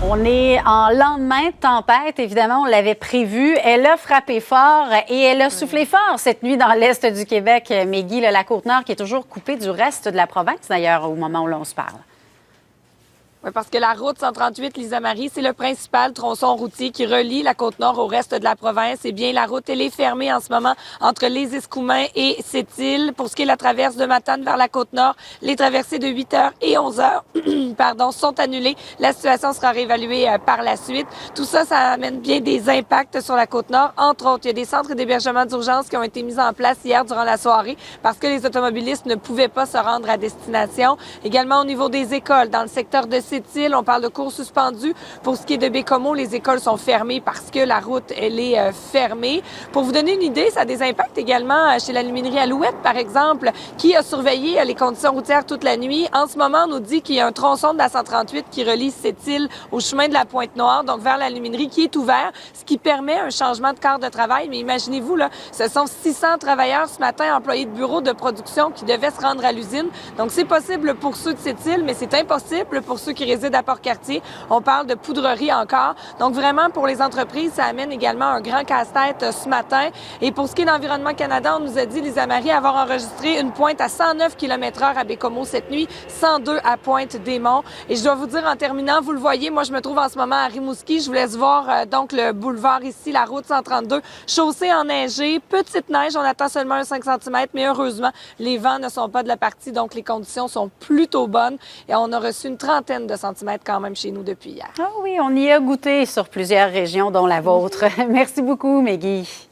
On est en lendemain de tempête, évidemment, on l'avait prévu. Elle a frappé fort et elle a soufflé fort cette nuit dans l'est du Québec. Meggy, la Côte-Nord qui est toujours coupée du reste de la province, d'ailleurs, au moment où l'on se parle. Oui, parce que la route 138, Lisa-Marie, c'est le principal tronçon routier qui relie la Côte-Nord au reste de la province. Eh bien, la route, elle est fermée en ce moment entre les Escoumins et Sept-Îles. Pour ce qui est de la traverse de Matane vers la Côte-Nord, les traversées de 8h et 11h sont annulées. La situation sera réévaluée par la suite. Tout ça, ça amène bien des impacts sur la Côte-Nord. Entre autres, il y a des centres d'hébergement d'urgence qui ont été mis en place hier durant la soirée parce que les automobilistes ne pouvaient pas se rendre à destination. Également, au niveau des écoles, dans le secteur de Sept-Îles, on parle de cours suspendus. Pour ce qui est de Bécomo, les écoles sont fermées parce que la route, elle est fermée. Pour vous donner une idée, ça a des impacts également chez l'Aluminerie Alouette, par exemple, qui a surveillé les conditions routières toute la nuit. En ce moment, on nous dit qu'il y a un tronçon de la 138 qui relie Sept-Îles au chemin de la Pointe-Noire, donc vers l'Aluminerie, qui est ouvert, ce qui permet un changement de quart de travail. Mais imaginez-vous, là, ce sont 600 travailleurs ce matin, employés de bureaux de production, qui devaient se rendre à l'usine. Donc, c'est possible pour ceux de Sept-Îles, mais c'est impossible pour ceux qui résident à Port-Cartier. On parle de poudrerie encore. Donc, vraiment, pour les entreprises, ça amène également un grand casse-tête ce matin. Et pour ce qui est d'Environnement Canada, on nous a dit, Lisa-Marie, avoir enregistré une pointe à 109 km/h à Bécomo cette nuit, 102 à Pointe-des-Monts. Et je dois vous dire, en terminant, vous le voyez, moi, je me trouve en ce moment à Rimouski. Je vous laisse voir donc le boulevard ici, la route 132, chaussée enneigée, petite neige. On attend seulement un 5 cm, mais heureusement, les vents ne sont pas de la partie, donc les conditions sont plutôt bonnes. Et on a reçu une trentaine de centimètres quand même chez nous depuis hier. Ah oui, on y a goûté sur plusieurs régions, dont la vôtre. Merci beaucoup, Meggy.